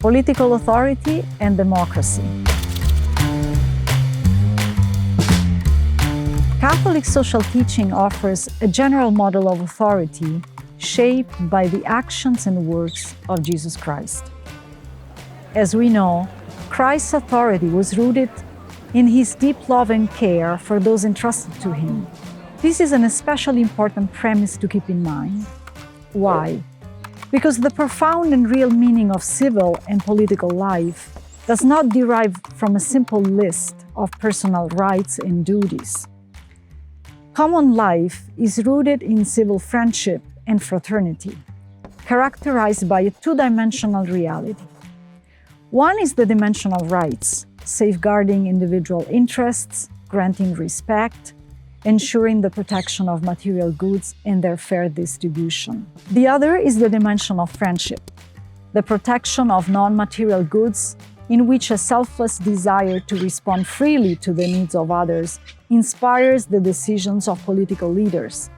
Political authority and democracy. Catholic social teaching offers a general model of authority shaped by the actions and works of Jesus Christ. As we know, Christ's authority was rooted in his deep love and care for those entrusted to him. This is an especially important premise to keep in mind. Why? Because the profound and real meaning of civil and political life does not derive from a simple list of personal rights and duties. Common life is rooted in civil friendship and fraternity, characterized by a two-dimensional reality. One is the dimension of rights, safeguarding individual interests, granting respect, ensuring the protection of material goods and their fair distribution. The other is the dimension of friendship, the protection of non-material goods, in which a selfless desire to respond freely to the needs of others inspires the decisions of political leaders,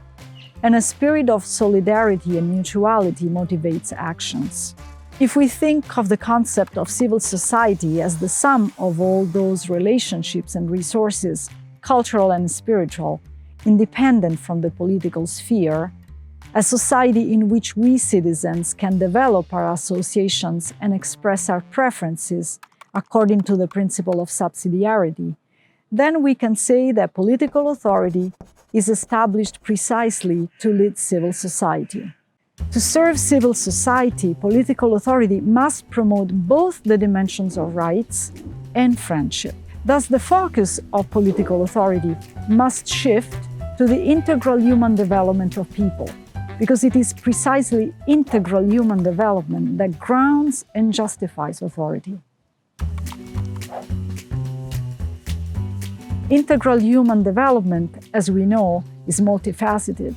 and a spirit of solidarity and mutuality motivates actions. If we think of the concept of civil society as the sum of all those relationships and resources, cultural and spiritual, independent from the political sphere, a society in which we citizens can develop our associations and express our preferences according to the principle of subsidiarity, then we can say that political authority is established precisely to lead civil society. To serve civil society, political authority must promote both the dimensions of rights and friendship. Thus, the focus of political authority must shift to the integral human development of people, because it is precisely integral human development that grounds and justifies authority. Integral human development, as we know, is multifaceted.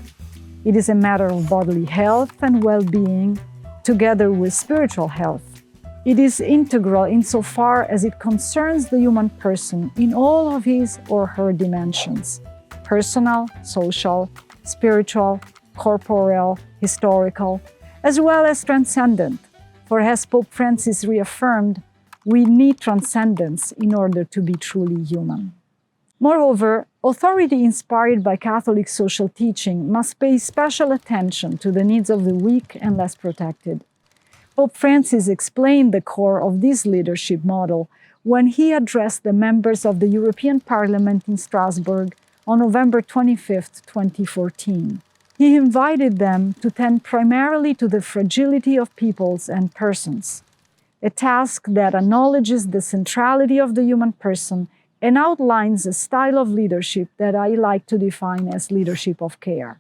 It is a matter of bodily health and well-being, together with spiritual health. It is integral insofar as it concerns the human person in all of his or her dimensions: personal, social, spiritual, corporeal, historical, as well as transcendent. For as Pope Francis reaffirmed, we need transcendence in order to be truly human. Moreover, authority inspired by Catholic social teaching must pay special attention to the needs of the weak and less protected. Pope Francis explained the core of this leadership model when he addressed the members of the European Parliament in Strasbourg on November 25, 2014. He invited them to tend primarily to the fragility of peoples and persons, a task that acknowledges the centrality of the human person and outlines a style of leadership that I like to define as leadership of care.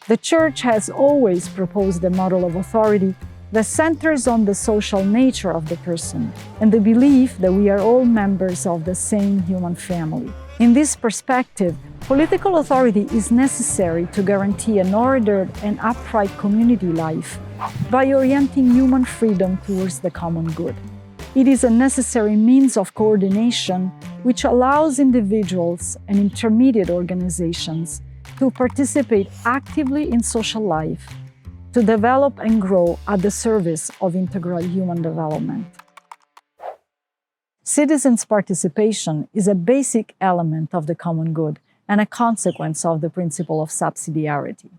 The Church has always proposed a model of authority that centers on the social nature of the person and the belief that we are all members of the same human family. In this perspective, political authority is necessary to guarantee an ordered and upright community life by orienting human freedom towards the common good. It is a necessary means of coordination which allows individuals and intermediate organizations to participate actively in social life, to develop and grow at the service of integral human development. Citizens' participation is a basic element of the common good and a consequence of the principle of subsidiarity.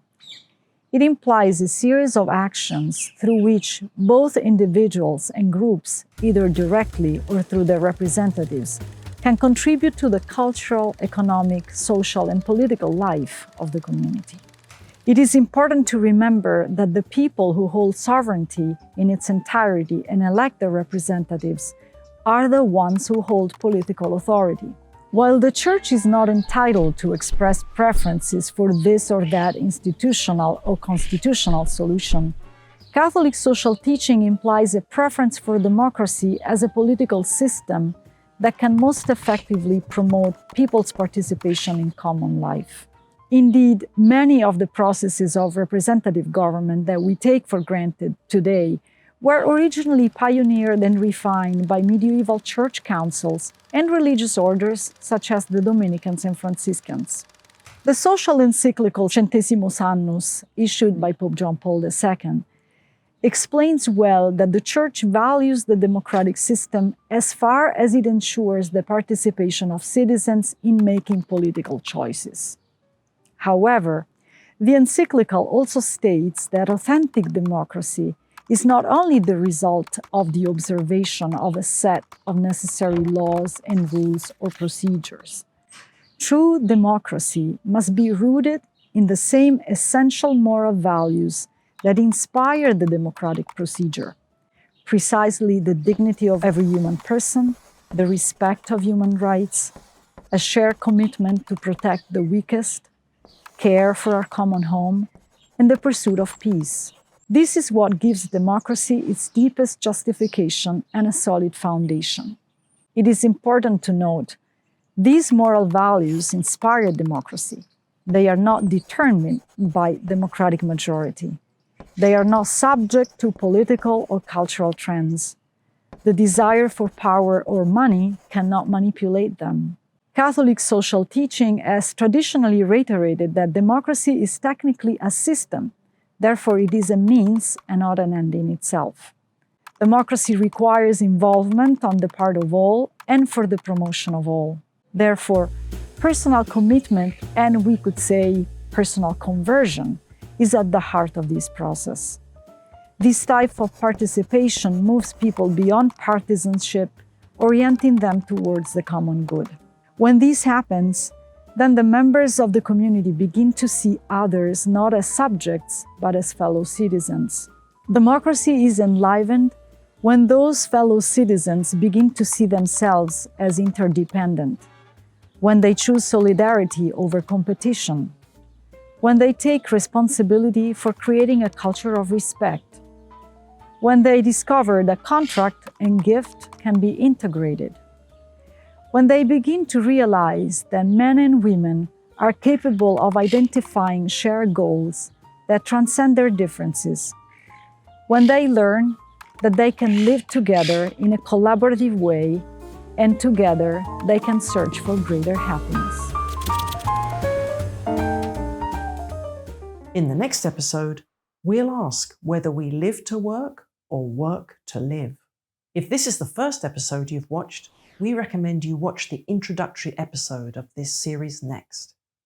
It implies a series of actions through which both individuals and groups, either directly or through their representatives, can contribute to the cultural, economic, social, and political life of the community. It is important to remember that the people who hold sovereignty in its entirety and elect their representatives are the ones who hold political authority. While the Church is not entitled to express preferences for this or that institutional or constitutional solution, Catholic social teaching implies a preference for democracy as a political system that can most effectively promote people's participation in common life. Indeed, many of the processes of representative government that we take for granted today were originally pioneered and refined by medieval church councils and religious orders such as the Dominicans and Franciscans. The social encyclical Centesimus Annus, issued by Pope John Paul II, explains well that the Church values the democratic system as far as it ensures the participation of citizens in making political choices. However, the encyclical also states that authentic democracy is not only the result of the observation of a set of necessary laws and rules or procedures. True democracy must be rooted in the same essential moral values that inspire the democratic procedure, precisely the dignity of every human person, the respect of human rights, a shared commitment to protect the weakest, care for our common home, and the pursuit of peace. This is what gives democracy its deepest justification and a solid foundation. It is important to note, these moral values inspire democracy. They are not determined by democratic majority. They are not subject to political or cultural trends. The desire for power or money cannot manipulate them. Catholic social teaching has traditionally reiterated that democracy is technically a system, therefore it is a means and not an end in itself. Democracy requires involvement on the part of all and for the promotion of all. Therefore, personal commitment, and we could say personal conversion, is at the heart of this process. This type of participation moves people beyond partisanship, orienting them towards the common good. When this happens, then the members of the community begin to see others not as subjects, but as fellow citizens. Democracy is enlivened when those fellow citizens begin to see themselves as interdependent, when they choose solidarity over competition, when they take responsibility for creating a culture of respect, when they discover that contract and gift can be integrated, when they begin to realize that men and women are capable of identifying shared goals that transcend their differences, when they learn that they can live together in a collaborative way and together they can search for greater happiness. In the next episode, we'll ask whether we live to work or work to live. If this is the first episode you've watched, we recommend you watch the introductory episode of this series next.